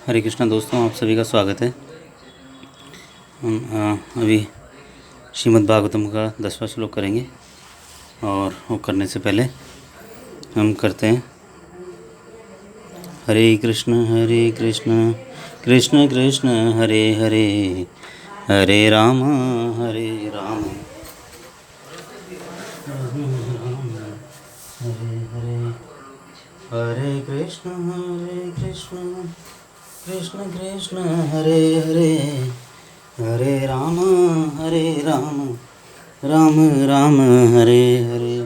हरे कृष्णा दोस्तों, आप सभी का स्वागत है। हम अभी श्रीमद् भागवतम का 10वां श्लोक करेंगे और वो करने से पहले हम करते हैं हरे कृष्ण कृष्ण कृष्ण हरे हरे, हरे राम हरे राम हरे हरे, हरे कृष्ण कृष्ण कृष्ण हरे हरे, हरे राम राम राम हरे हरे।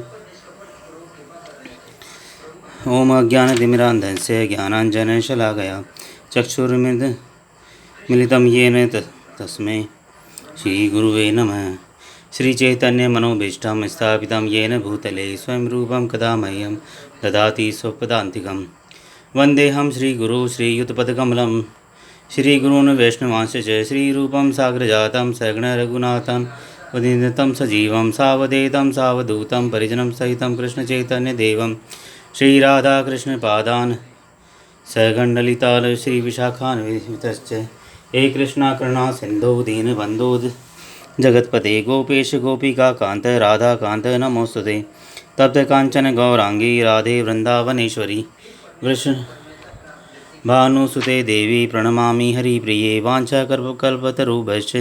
ओम अज्ञानतिमिरान्धस्य ज्ञानाञ्जनशलाकया चक्षुरुन्मिलितं येन तस्मै श्रीगुरुवे नमः। श्रीचैतन्यमनोभीष्टं स्थापितं येन भूतले स्वयं रूपं कदा मह्यं ददाति स्वपदान्तिकं। वन्देऽहं श्रीगुरु श्रीयुतपदकमलं श्रीगुरून् वैष्णवांश्च श्रीरूपं साग्रजातं सगुणरघुनाथं वन्दितं सजीवं सावधूतं सावधूतं परिजनं सहितं कृष्णचैतन्यदेवं श्रीराधाकृष्णपादान् सगण्डलिताल श्रीविशाखान्वितश्च हे कृष्णा करुणा सिन्धो दीनबन्धो जगत्पते गोपेश गोपिकान्त राधाकान्त नमोस्तुते। तप्त कांचन गौरांगी राधे वृंदावनेश्वरी वृषभानुसुते देवी प्रणमामि हरिप्रिये। वाञ्छाकल्पतरुभ्यश्च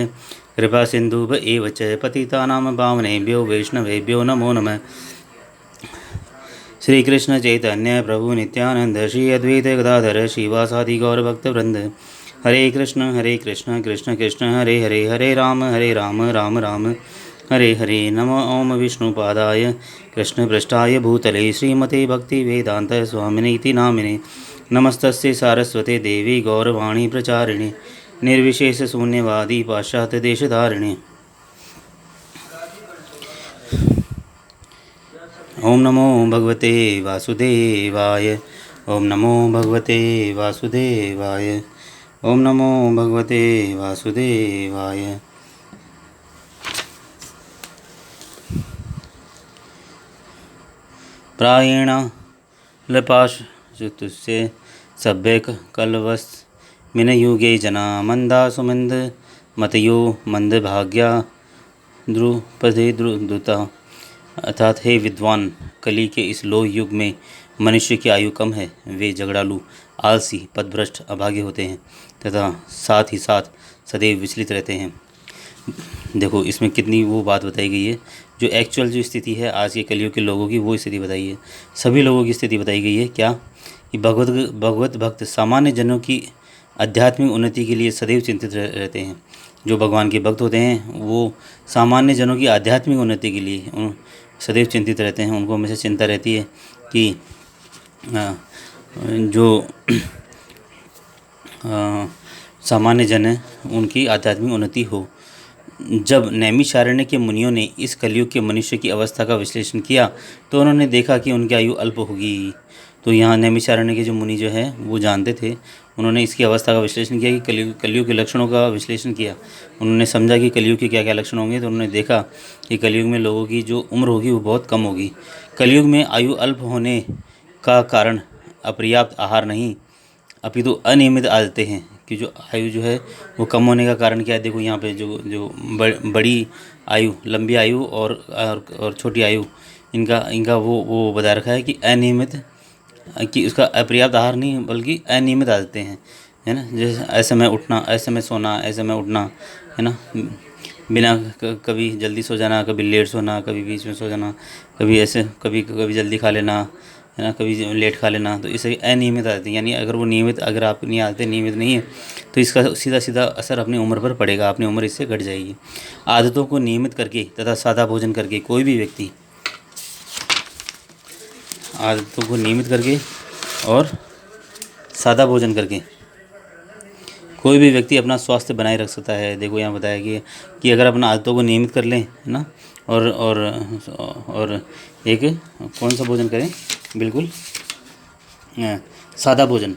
कृपा सिन्धुभ्य एव च पतितानां पावनेभ्यो वैष्णवेभ्यो नमो नमः। श्री कृष्ण चैतन्य प्रभु नित्यानंद श्री अद्वैत गदाधर श्रीवासादि गौरभक्तवृंद। हरे कृष्ण कृष्ण कृष्ण हरे हरे, हरे राम राम राम हरे हरे। नमो ओम विष्णुपादाय कृष्णपृष्ठाय भूतले श्रीमते भक्तिवेदांत स्वामिनीति नामिने। नमस्तस्यै सारस्वते देवी गौरवाणी प्रचारिणे निर्विशेष शून्यवादी पाश्चात्य देशधारिणे। ओम नमो भगवते वासुदेवाय, ओम नमो भगवते वासुदेवाय, ओम नमो भगवते वासुदेवाय। प्रायेण लपाशुतुस्य सभ्यक कलवस् मिनयुगे जना मंदा सुमंद मतयो मंदभाग्या द्रुपदे द्रुता। अर्थात हे विद्वान, कली के इस लोह युग में मनुष्य की आयु कम है, वे झगड़ालू, आलसी, पदभ्रष्ट, अभागे होते हैं तथा साथ ही साथ सदैव विचलित रहते हैं। देखो इसमें कितनी वो बात बताई गई है, जो एक्चुअल जो स्थिति है आज के कलियुग के लोगों की, वो स्थिति बताई है। सभी लोगों की स्थिति बताई गई है क्या कि भगवत भक्त सामान्य जनों की आध्यात्मिक उन्नति के लिए सदैव चिंतित रहते हैं। जो भगवान के भक्त होते हैं वो सामान्य जनों की आध्यात्मिक उन्नति के लिए सदैव चिंतित रहते हैं। उनको हमेशा चिंता रहती है कि जो सामान्य जन है उनकी आध्यात्मिक उन्नति हो। जब नैमिषारण्य के मुनियों ने इस कलयुग के मनुष्य की अवस्था का विश्लेषण किया तो उन्होंने देखा कि उनकी आयु अल्प होगी। तो यहाँ नैमिषारण्य के जो मुनि जो है वो जानते थे, उन्होंने इसकी अवस्था का विश्लेषण किया कि कलयुग के लक्षणों का विश्लेषण किया। उन्होंने समझा कि कलयुग के क्या क्या लक्षण होंगे, तो उन्होंने देखा कि कलयुग में लोगों की जो उम्र होगी वो बहुत कम होगी। कलयुग में आयु अल्प होने का कारण अपर्याप्त आहार नहीं अपितु अनियमित आदतें हैं। कि जो आयु जो है वो कम होने का कारण क्या है, देखो यहाँ पे जो बड़ी आयु, लंबी आयु और छोटी आयु, इनका वो बता रखा है कि अनियमित, कि उसका अपर्याप्त आहार नहीं बल्कि अनियमित आदतें हैं, है ना। जैसे ऐसे में उठना, ऐसे में सोना, ऐसे में उठना, है ना, बिना कभी जल्दी सो जाना, कभी लेट सोना, कभी बीच में सो जाना, कभी ऐसे कभी जल्दी खा लेना, है ना, कभी लेट खा लेना। तो इसे अनियमित आदतें, यानी अगर आपकी आदतें नियमित नहीं है तो इसका सीधा सीधा असर अपनी उम्र पर पड़ेगा, अपनी उम्र इससे घट जाएगी। आदतों को नियमित करके तथा सादा भोजन करके कोई भी व्यक्ति आदतों को नियमित करके और सादा भोजन करके कोई भी व्यक्ति अपना स्वास्थ्य बनाए रख सकता है। देखो यहाँ बताया कि अगर अपना आदतों को नियमित कर लें, है ना, और एक कौन सा भोजन करें, बिल्कुल सादा भोजन,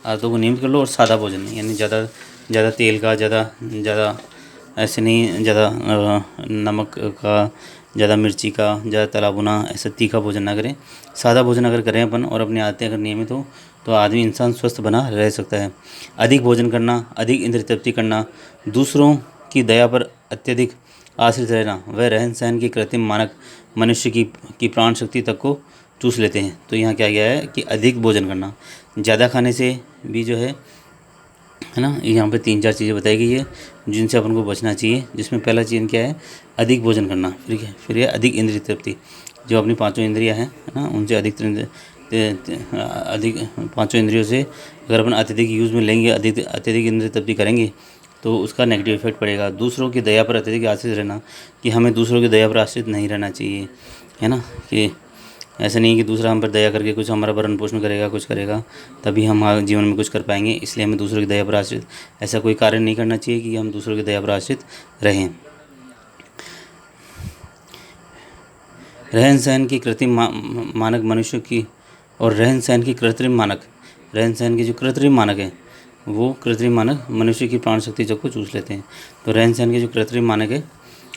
आदतों को नियमित कर लो और सादा भोजन, यानी ज़्यादा तेल का, ज़्यादा ऐसे नहीं, ज़्यादा नमक का, ज़्यादा मिर्ची का, ज़्यादा तला भुना, ऐसा तीखा भोजन ना करें। सादा भोजन अगर करें अपन और अपनी आदतें अगर नियमित हो तो आदमी इंसान स्वस्थ बना रह सकता है। अधिक भोजन करना, अधिक इंद्रिय तृप्ति करना, दूसरों की दया पर अत्यधिक आश्रित रहना, वह रहन सहन की कृत्रिम मानक मनुष्य की प्राण शक्ति तक को चूस लेते हैं। तो यहाँ क्या गया है कि अधिक भोजन करना, ज़्यादा खाने से भी जो है ना, यहाँ पे 3-4 चीज़ें बताई गई है जिनसे अपन को बचना चाहिए। जिसमें पहला चीज़ क्या है, अधिक भोजन करना। फिर है अधिक इंद्रिय तृप्ति, जो अपनी पांचों इंद्रियां हैं ना, उनसे अधिक पांचों इंद्रियों से अगर अपन अत्यधिक यूज़ में लेंगे, अत्यधिक इंद्रिय तृप्ति करेंगे तो उसका नेगेटिव इफेक्ट पड़ेगा। दूसरों की दया पर अत्यधिक आश्रित रहना, कि हमें दूसरों की दया पर आश्रित नहीं रहना चाहिए, है ना। कि ऐसा नहीं है कि दूसरा हम पर दया करके कुछ हमारा भरण पोषण करेगा, कुछ करेगा तभी हम जीवन में कुछ कर पाएंगे, इसलिए हमें दूसरों की दया पर आश्रित ऐसा कोई कार्य नहीं करना चाहिए कि हम दूसरों की दया पर आश्रित रहें। रहन सहन की कृत्रिम मानक मनुष्य की, और रहन सहन की कृत्रिम मानक, रहन सहन के जो कृत्रिम मानक हैं वो कृत्रिम मानक मनुष्य की प्राण शक्ति को चूस लेते हैं। तो रहन सहन के जो कृत्रिम मानक है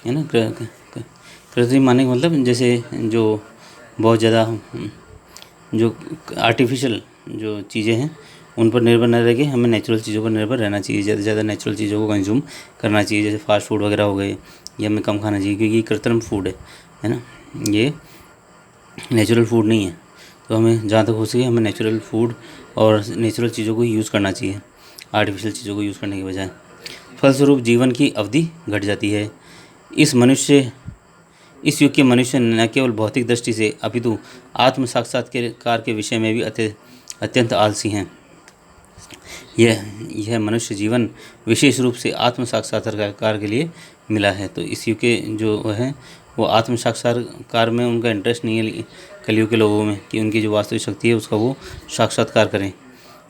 ना, कृत्रिम मानक मतलब जैसे जो बहुत ज़्यादा जो आर्टिफिशियल जो चीज़ें हैं उन पर निर्भर न रह के हमें नेचुरल चीज़ों पर निर्भर रहना चाहिए। ज़्यादा से ज़्यादा नेचुरल चीज़ों को कंज्यूम करना चाहिए। जैसे फास्ट फूड वगैरह हो गए, ये हमें कम खाना चाहिए क्योंकि ये कृत्रिम फूड है ना, ये नेचुरल फूड नहीं है। तो हमें जहाँ तक हो सके हमें नेचुरल फूड और नेचुरल चीज़ों को यूज़ करना चाहिए, आर्टिफिशियल चीज़ों को यूज़ करने के बजाय। फलस्वरूप जीवन की अवधि घट जाती है। इस युग के मनुष्य न केवल भौतिक दृष्टि से अपितु आत्म साक्षात्कार के विषय में भी अत्यंत आलसी हैं। यह मनुष्य जीवन विशेष रूप से आत्म साक्षात्कार के लिए मिला है। तो इस युग के जो है वो आत्म साक्षात्कार में उनका इंटरेस्ट नहीं है कलयुग के लोगों में, कि उनकी जो वास्तविक शक्ति है उसका वो साक्षात्कार करें,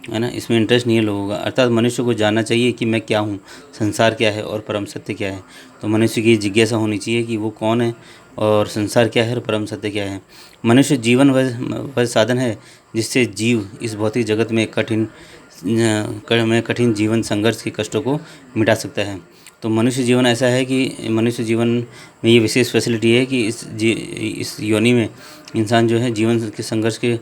है ना। इसमें इंटरेस्ट नहीं है लोगों का। अर्थात मनुष्य को जानना चाहिए कि मैं क्या हूँ, संसार क्या है और परम सत्य क्या है। तो मनुष्य की जिज्ञासा होनी चाहिए कि वो कौन है और संसार क्या है और परम सत्य क्या है। मनुष्य जीवन वह साधन है जिससे जीव इस भौतिक जगत में कठिन जीवन संघर्ष के कष्टों को मिटा सकता है। तो मनुष्य जीवन ऐसा है कि मनुष्य जीवन में ये विशेष फैसिलिटी है कि इस योनि में इंसान जो है जीवन के संघर्ष के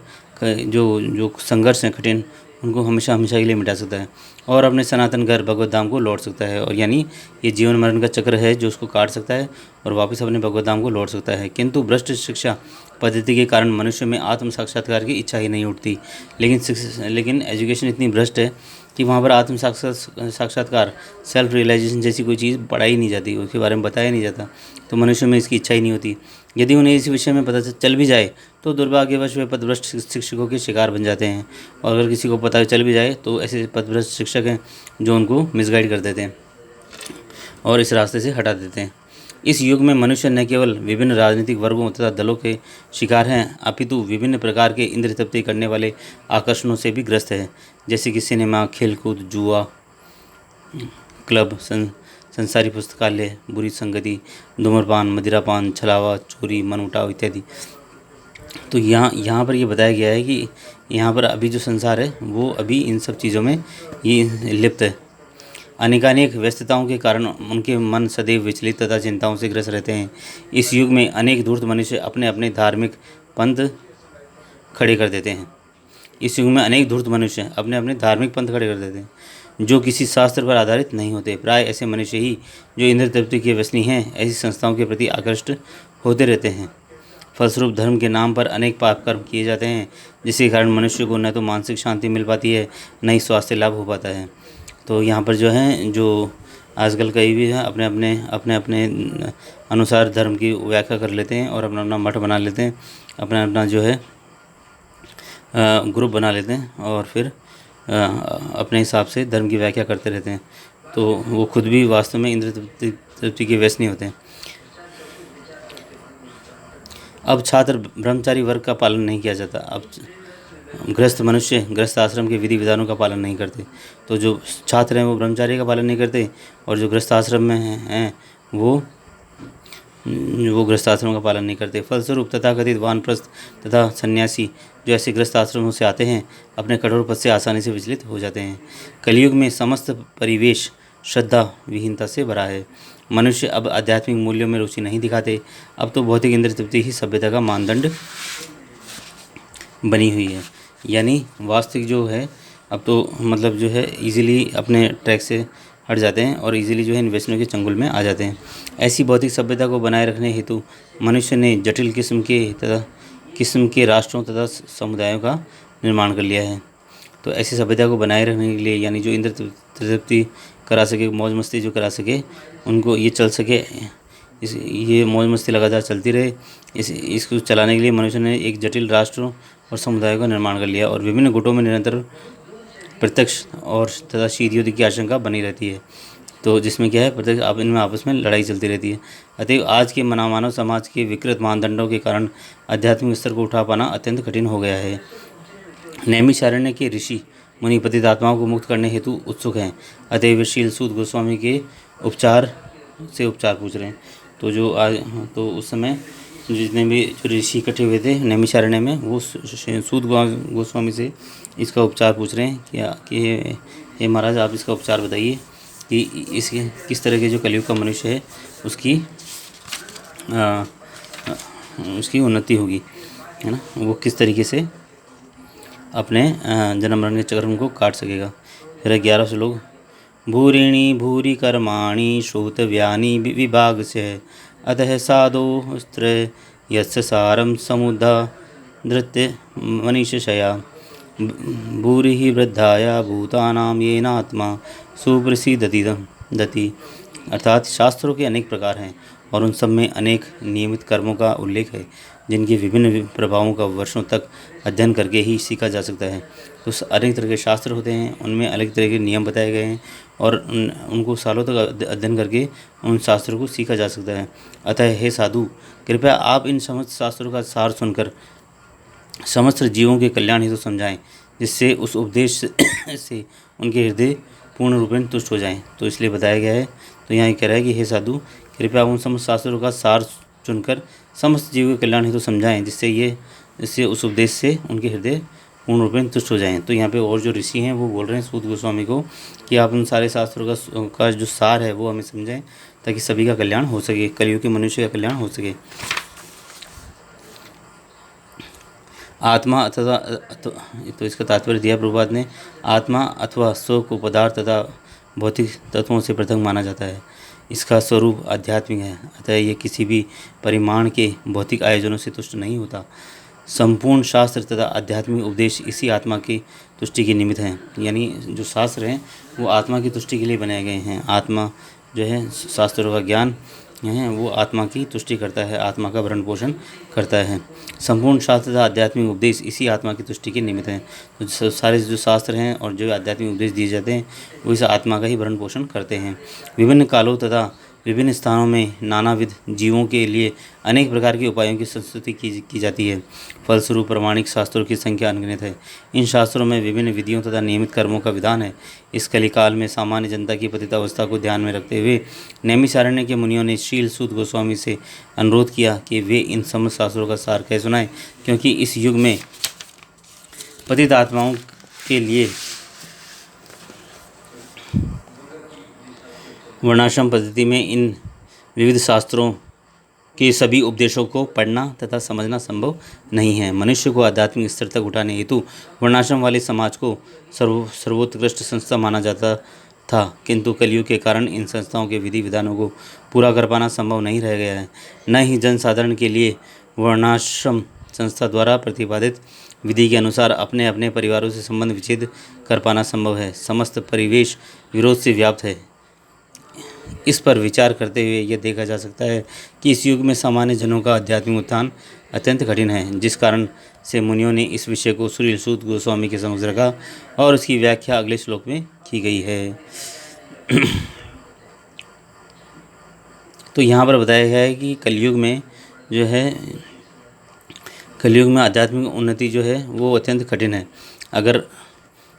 जो संघर्ष हैं कठिन, उनको हमेशा हमेशा के लिए मिटा सकता है और अपने सनातन घर भगवत धाम को लौट सकता है। और यानी ये जीवन मरण का चक्र है जो उसको काट सकता है और वापस अपने भगवत धाम को लौट सकता है। किंतु भ्रष्ट शिक्षा पद्धति के कारण मनुष्य में आत्म साक्षात्कार की इच्छा ही नहीं उठती। लेकिन एजुकेशन इतनी भ्रष्ट है कि वहाँ पर आत्म साक्षात्कार, सेल्फ रियलाइजेशन जैसी कोई चीज़ पढ़ाई नहीं जाती, उसके बारे में बताया नहीं जाता। तो मनुष्य में इसकी इच्छा ही नहीं होती। यदि उन्हें इस विषय में पता चल भी जाए तो दुर्भाग्यवश वे पदभ्रष्ट शिक्षकों के शिकार बन जाते हैं। और अगर किसी को पता चल भी जाए तो ऐसे पदभ्रष्ट शिक्षक हैं जो उनको मिसगाइड कर देते हैं और इस रास्ते से हटा देते हैं। इस युग में मनुष्य न केवल विभिन्न राजनीतिक वर्गों तथा दलों के शिकार हैं, अपितु विभिन्न प्रकार के इंद्रिय तृप्ति करने वाले आकर्षणों से भी ग्रस्त है, जैसे कि सिनेमा, खेलकूद, जुआ, क्लब, संसारी पुस्तकालय, बुरी संगति, धूम्रपान, मदिरापान, छलावा, चोरी, मनमुटाव इत्यादि। तो यहाँ पर ये बताया गया है कि यहाँ पर अभी जो संसार है वो अभी इन सब चीज़ों में ये लिप्त है। अनेकानेक व्यस्तताओं के कारण उनके मन सदैव विचलित तथा चिंताओं से ग्रस्त रहते हैं। इस युग में अनेक धूर्त मनुष्य अपने अपने धार्मिक पंथ खड़े कर देते हैं। इस युग में अनेक धूर्त मनुष्य अपने अपने धार्मिक पंथ खड़े कर देते हैं जो किसी शास्त्र पर आधारित नहीं होते। प्राय ऐसे मनुष्य ही जो इंद्रिय तृप्ति के व्यसनी हैं ऐसी संस्थाओं के प्रति आकृष्ट होते रहते हैं। फलस्वरूप धर्म के नाम पर अनेक पाप कर्म किए जाते हैं, जिसके कारण मनुष्य को न तो मानसिक शांति मिल पाती है न ही स्वास्थ्य लाभ हो पाता है। तो यहाँ पर जो है जो आजकल कई भी है अपने अपने अनुसार धर्म की व्याख्या कर लेते हैं और अपना अपना मठ बना लेते हैं, अपना अपना जो है ग्रुप बना लेते हैं और फिर अपने हिसाब से धर्म की व्याख्या करते रहते हैं। तो वो खुद भी वास्तव में इंद्रिय तृप्ति के व्यसनी होते हैं। अब छात्र ब्रह्मचारी वर्ग का पालन नहीं किया जाता। अब गृहस्थ मनुष्य गृहस्थ आश्रम के विधि विधानों का पालन नहीं करते। तो जो छात्र हैं वो ब्रह्मचारी का पालन नहीं करते और जो गृहस्थ आश्रम में हैं वो गृहस्थ आश्रम का पालन नहीं करते। फलस्वरूप तथाकथित वानप्रस्थ तथा सन्यासी जो ऐसे गृहस्थ आश्रमों से आते हैं अपने कठोर पद से आसानी से विचलित हो जाते हैं। कलयुग में समस्त परिवेश श्रद्धा विहीनता से भरा है। मनुष्य अब आध्यात्मिक मूल्यों में रुचि नहीं दिखाते। अब तो भौतिक इंद्रिय तृप्ति ही सभ्यता का मानदंड बनी हुई है। यानी वास्तविक जो है अब तो मतलब जो है इजीली अपने ट्रैक से हट जाते हैं और इजीली जो है इन्वेस्टमेंट के चंगुल में आ जाते हैं। ऐसी भौतिक सभ्यता को बनाए रखने हेतु मनुष्य ने जटिल किस्म के राष्ट्रों तथा समुदायों का निर्माण कर लिया है। तो ऐसी सभ्यता को बनाए रखने के लिए यानी जो इंद्र तृप्ति करा सके, मौज मस्ती जो करा सके, उनको ये चल सके, ये मौज मस्ती लगातार चलती रहे, इसको चलाने के लिए मनुष्य ने एक जटिल राष्ट्र और समुदाय का निर्माण कर लिया और विभिन्न गुटों में निरंतर प्रत्यक्ष और तथा शीत युद्ध की आशंका बनी रहती है। तो जिसमें क्या है, प्रत्यक्ष आप इनमें आपस में लड़ाई चलती रहती है। अतएव आज के मानव समाज के विकृत मानदंडों के कारण आध्यात्मिक स्तर को उठा पाना अत्यंत कठिन हो गया है। नैमिषारण्य के ऋषि मुनि पतित आत्माओं को मुक्त करने हेतु उत्सुक हैं। अतएव शील सूत गोस्वामी के उपचार पूछ रहे हैं। तो जो आज तो उस समय जितने भी जो ऋषि इकट्ठे हुए थे नैमिषारण्य में, वो सूत गोस्वामी से इसका उपचार पूछ रहे हैं कि हे महाराज, आप इसका उपचार बताइए कि इसके किस तरह के जो कलयुग का मनुष्य है उसकी उन्नति होगी, है ना, वो किस तरीके से अपने जन्म मरण के चक्र को काट सकेगा। फिर 11 श्लोक। भूरिणी भूरि कर्माणि श्रोतव्यानि विभाग से अतः साधो स्त्र यस्य सारं समुद्धा धृत्य मनीषया भूरि वृद्धाया भूतानां येनात्मा सुप्रसिद्धति। अर्थात शास्त्रों के अनेक प्रकार हैं और उन सब में अनेक नियमित कर्मों का उल्लेख है जिनके विभिन्न प्रभावों का वर्षों तक अध्ययन करके ही सीखा जा सकता है। तो अनेक तरह के शास्त्र होते हैं, उनमें अलग तरह के नियम बताए गए हैं और उनको सालों तक अध्ययन करके उन शास्त्रों को सीखा जा सकता है। अतः हे साधु, कृपया आप इन समस्त शास्त्रों का सार सुनकर समस्त जीवों के कल्याण हेतु समझाएं, जिससे उस उपदेश से उनके हृदय पूर्ण रूपेण तुष्ट हो जाएं। तो इसलिए बताया गया है। तो यहाँ कह रहा है कि हे साधु, कृपया उन समस्त शास्त्रों का सार चुनकर समस्त जीवों के कल्याण हेतु समझाएं, जिससे उस उपदेश से उनके हृदय पूर्ण रूप में तुष्ट हो जाएं। तो यहाँ पे और जो ऋषि हैं वो बोल रहे हैं सूत गोस्वामी को कि आप उन सारे शास्त्रों का जो सार है वो हमें समझाएं, ताकि सभी का कल्याण हो सके, कलयुग के मनुष्य का कल्याण हो सके। आत्मा अथवा तो इसका तात्पर्य दिया प्रभुपाद ने, आत्मा अथवा स्व को पदार्थ तथा भौतिक तत्वों से पृथक माना जाता है। इसका स्वरूप आध्यात्मिक है, अतः ये किसी भी परिमाण के भौतिक आयोजनों से तुष्ट नहीं होता। संपूर्ण शास्त्र तथा आध्यात्मिक उपदेश इसी आत्मा की तुष्टि के निमित्त हैं। यानी जो शास्त्र हैं वो आत्मा की तुष्टि के लिए बनाए गए हैं। आत्मा जो है शास्त्रों का ज्ञान है वो आत्मा की तुष्टि करता है, आत्मा का भरण पोषण करता है। संपूर्ण शास्त्र तथा आध्यात्मिक उपदेश इसी आत्मा की तुष्टि के निमित्त हैं। तो सारे जो शास्त्र हैं और जो आध्यात्मिक उपदेश दिए जाते हैं वो इस आत्मा का ही भरण पोषण करते हैं। विभिन्न कालों तथा विभिन्न स्थानों में नानाविध जीवों के लिए अनेक प्रकार के उपायों की संस्तुति की जाती है। फलस्वरूप प्रमाणिक शास्त्रों की संख्या अनगिनत है। इन शास्त्रों में विभिन्न विधियों तथा नियमित कर्मों का विधान है। इस कलिकाल में सामान्य जनता की पतित अवस्था को ध्यान में रखते हुए नैमिषारण्य के मुनियों ने शील सूत गोस्वामी से अनुरोध किया कि वे इन समस्त शास्त्रों का सार कह सुनाएं, क्योंकि इस युग में पतित आत्माओं के लिए वर्णाश्रम पद्धति में इन विविध शास्त्रों के सभी उपदेशों को पढ़ना तथा समझना संभव नहीं है। मनुष्य को आध्यात्मिक स्तर तक उठाने हेतु वर्णाश्रम वाले समाज को सर्वोत्कृष्ट संस्था माना जाता था, किंतु कलयुग के कारण इन संस्थाओं के विधि विधानों को पूरा कर पाना संभव नहीं रह गया है। न ही जनसाधारण के लिए वर्णाश्रम संस्था द्वारा प्रतिपादित विधि के अनुसार अपने अपने परिवारों से संबंध विच्छेद कर पाना संभव है। समस्त परिवेश विरोध से व्याप्त है। इस पर विचार करते हुए यह देखा जा सकता है कि इस युग में सामान्य जनों का आध्यात्मिक उत्थान अत्यंत कठिन है, जिस कारण से मुनियों ने इस विषय को श्री सूत गोस्वामी के समक्ष रखा और उसकी व्याख्या अगले श्लोक में की गई है। तो यहाँ पर बताया गया है कि कलयुग में आध्यात्मिक उन्नति जो है वो अत्यंत कठिन है। अगर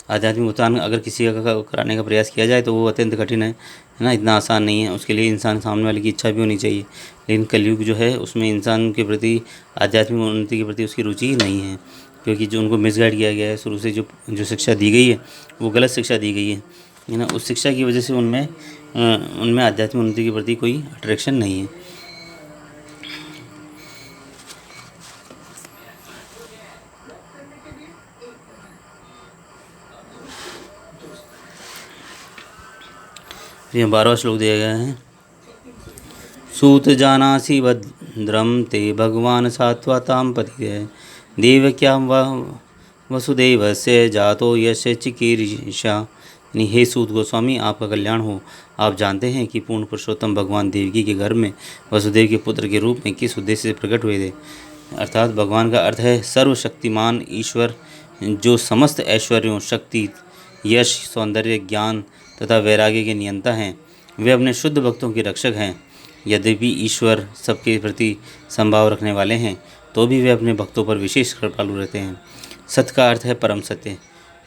आध्यात्मिक उत्थान अगर किसी का कराने का प्रयास किया जाए तो वो अत्यंत कठिन है ना, इतना आसान नहीं है। उसके लिए इंसान सामने वाले की इच्छा भी होनी चाहिए। लेकिन कलयुग जो है उसमें इंसान के प्रति आध्यात्मिक उन्नति के प्रति उसकी रुचि ही नहीं है, क्योंकि जो उनको मिसगाइड किया गया है शुरू से, जो शिक्षा दी गई है वो गलत शिक्षा दी गई है ना। उस शिक्षा की वजह से उनमें आध्यात्मिक उन्नति के प्रति कोई अट्रैक्शन नहीं है। ये 12वां श्लोक दिया गया है। सूत जानासि भद्रम ते भगवान सात्वतां पतिः देवक्यां वसुदेवस्य जातो यस्य चिकीर्षा। यानी हे सूत गोस्वामी, आपका कल्याण हो। आप जानते हैं कि पूर्ण पुरुषोत्तम भगवान देवकी के घर में वसुदेव के पुत्र के रूप में किस उद्देश्य से प्रकट हुए थे। अर्थात भगवान का अर्थ है सर्वशक्तिमान ईश्वर, जो समस्त ऐश्वर्यों, शक्ति, यश, सौंदर्य, ज्ञान तथा वैराग्य के नियंता हैं। वे अपने शुद्ध भक्तों के रक्षक हैं। यद्यपि ईश्वर सबके प्रति संभाव रखने वाले हैं, तो भी वे अपने भक्तों पर विशेष कृपालु रहते हैं। सत्य का अर्थ है परम सत्य।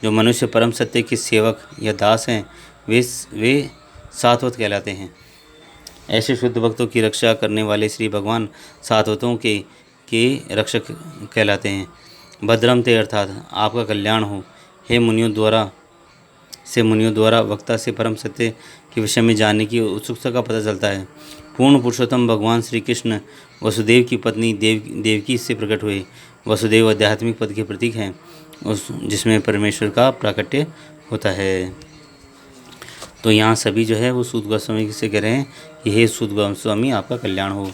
जो मनुष्य परम सत्य के सेवक या दास हैं, वे सात्वत कहलाते हैं। ऐसे शुद्ध भक्तों की रक्षा करने वाले श्री भगवान सात्वतों के रक्षक कहलाते हैं। भद्रम ते अर्थात आपका कल्याण हो। हे मुनियों द्वारा वक्ता से परम सत्य के विषय में जानने की उत्सुकता का पता चलता है। पूर्ण पुरुषोत्तम भगवान श्री कृष्ण वसुदेव की पत्नी देवकी से प्रकट हुए। वसुदेव आध्यात्मिक पद के प्रतीक हैं, जिसमें परमेश्वर का प्राकट्य होता है। तो यहाँ सभी जो है वो सूत गोस्वामी से कह रहे हैं कि हे सूत गोस्वामी, आपका कल्याण हो।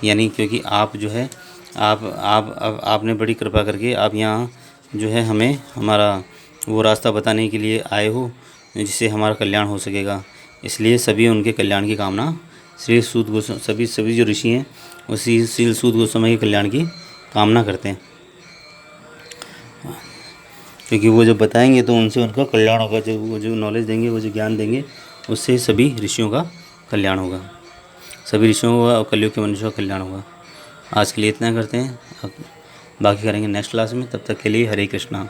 यानी क्योंकि आप जो है आपने बड़ी कृपा करके आप यहाँ जो है हमें हमारा वो रास्ता बताने के लिए आए हो, जिससे हमारा कल्याण हो सकेगा। इसलिए सभी उनके कल्याण की कामना श्री सूत गोस्वामी, सभी जो ऋषि हैं उसी श्री सूत गोस्वामी के कल्याण की कामना करते हैं, क्योंकि वो जब बताएंगे तो उनसे उनका कल्याण होगा। वो जो नॉलेज देंगे, वो जो ज्ञान देंगे, उससे सभी ऋषियों का कल्याण होगा। सभी ऋषियों का और कलयुग के मनुष्यों का कल्याण होगा। आज के लिए इतना करते हैं, अब बाकी करेंगे नेक्स्ट क्लास में। तब तक के लिए हरे कृष्णा।